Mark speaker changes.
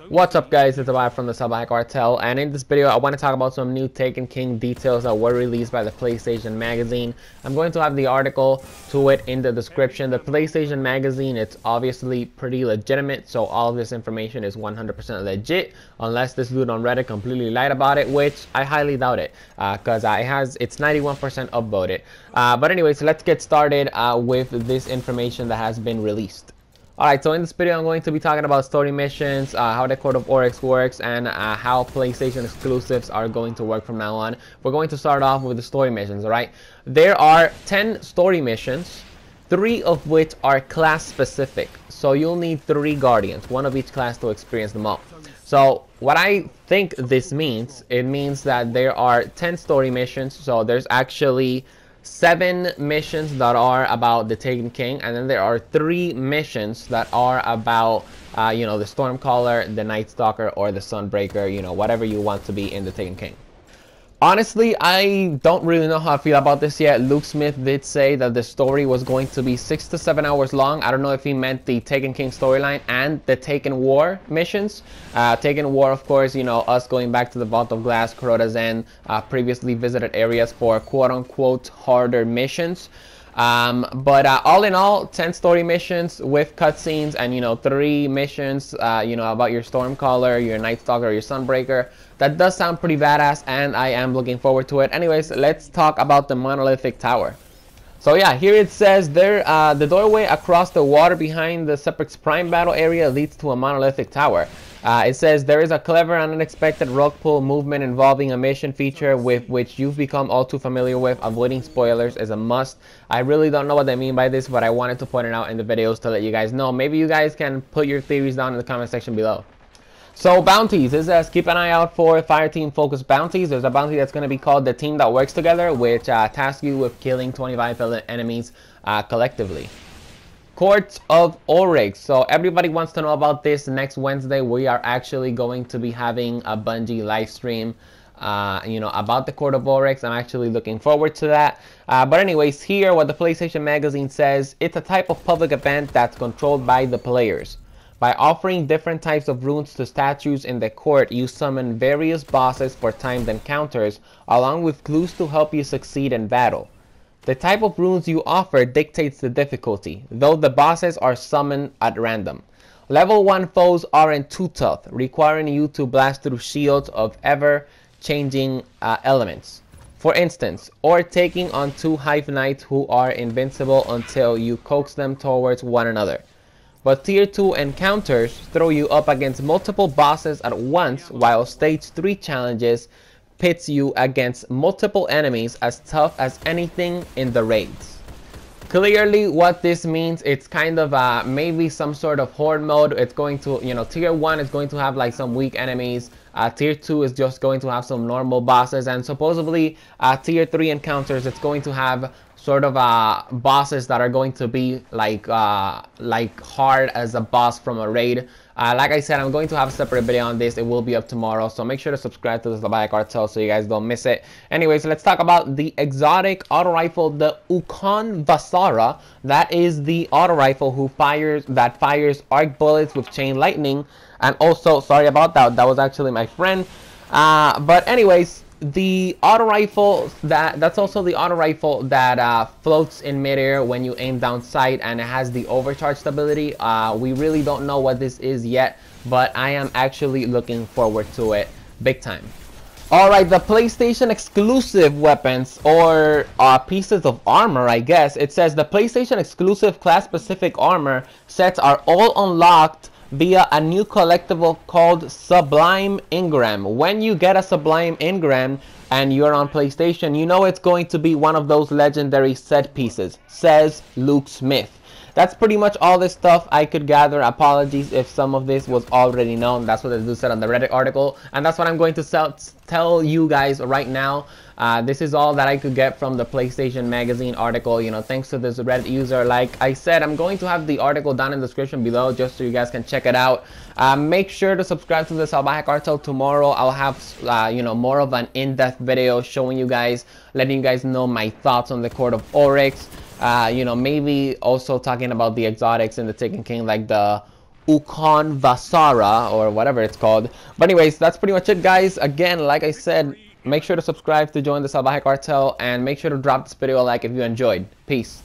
Speaker 1: What's up, guys? It's Abaya from the Salvajee cartel, and in this video I want to talk about some new Taken King details that were released by the PlayStation Magazine. I'm going to have the article to it in the description. The PlayStation Magazine, it's obviously pretty legitimate, so all of this information is 100% legit, unless this dude on Reddit completely lied about it, which I highly doubt it, because it's 91% upvoted. But anyways, let's get started with this information that has been released. Alright, so in this video I'm going to be talking about story missions, how the Court of Oryx works, and how PlayStation exclusives are going to work from now on. We're going to start off with the story missions, alright? There are 10 story missions, 3 of which are class specific. So you'll need 3 guardians, 1 of each class, to experience them all. So what I think this means, it means that there are 10 story missions, so there's actually 7 missions that are about the Taken King, and then there are 3 missions that are about, the Stormcaller, the Night Stalker, or the Sunbreaker, whatever you want to be in the Taken King. Honestly, I don't really know how I feel about this yet. Luke Smith did say that the story was going to be 6 to 7 hours long. I don't know if he meant the Taken King storyline and the Taken War missions. Taken War, of course, us going back to the Vault of Glass, Kuroda's End, previously visited areas for quote-unquote harder missions. But all in all, 10 story missions with cutscenes and 3 missions about your Stormcaller, your Night Stalker, your Sunbreaker. That does sound pretty badass, and I am looking forward to it. Anyways, let's talk about the Monolithic Tower. So yeah, here it says there, the doorway across the water behind the Seprix Prime battle area leads to a monolithic tower. It says there is a clever and unexpected rug pull movement involving a mission feature with which you've become all too familiar with. Avoiding spoilers is a must. I really don't know what they mean by this, but I wanted to point it out in the videos to let you guys know. Maybe you guys can put your theories down in the comment section below. So bounties, it says keep an eye out for fireteam focused bounties. There's a bounty that's going to be called the Team That Works Together, which tasks you with killing 25 enemies collectively. Court of Oryx. So everybody wants to know about this. Next Wednesday we are actually going to be having a Bungie live stream about the Court of Oryx. I'm actually looking forward to that. But anyways, here what the PlayStation Magazine says, it's a type of public event that's controlled by the players. By offering different types of runes to statues in the court, you summon various bosses for timed encounters, along with clues to help you succeed in battle. The type of runes you offer dictates the difficulty, though the bosses are summoned at random. Level 1 foes aren't too tough, requiring you to blast through shields of ever-changing elements. For instance, or taking on 2 Hive Knights who are invincible until you coax them towards one another. But Tier 2 encounters throw you up against multiple bosses at once, while Stage 3 challenges pits you against multiple enemies as tough as anything in the raids. Clearly what this means, it's kind of maybe some sort of horde mode. It's going to, Tier 1 is going to have like some weak enemies. Tier 2 is just going to have some normal bosses, and supposedly Tier 3 encounters, it's going to have sort of bosses that are going to be like hard as a boss from a raid. Like I said, I'm going to have a separate video on this. It will be up tomorrow, so make sure to subscribe to the Salvajee cartel so you guys don't miss it. Anyways, let's talk about the exotic auto rifle, the Ukon Vasara. That is the auto rifle that fires arc bullets with chain lightning. And also, sorry about that, that was actually my friend. But anyways, the auto rifle that's also the auto rifle that floats in midair when you aim down sight, and it has the overcharge stability. We really don't know what this is yet, but I am actually looking forward to it big time. Alright, the PlayStation exclusive weapons, or pieces of armor, I guess. It says the PlayStation exclusive class specific armor sets are all unlocked via a new collectible called Sublime Engram. When you get a Sublime Engram and you're on PlayStation, it's going to be one of those legendary set pieces, says Luke Smith. That's pretty much all this stuff I could gather. Apologies if some of this was already known. That's what the dude said on the Reddit article, and that's what I'm going to tell you guys right now. This is all that I could get from the PlayStation Magazine article, thanks to this Reddit user. Like I said, I'm going to have the article down in the description below just so you guys can check it out. Make sure to subscribe to the Salvajee cartel. Tomorrow I'll have more of an in-depth video showing you guys, letting you guys know my thoughts on the Court of Oryx. Maybe also talking about the exotics in the Taken King, like the Ukon Vasara, or whatever it's called. But anyways, that's pretty much it, guys. Again, like I said, make sure to subscribe to join the Salvajee cartel, and make sure to drop this video a like if you enjoyed. Peace.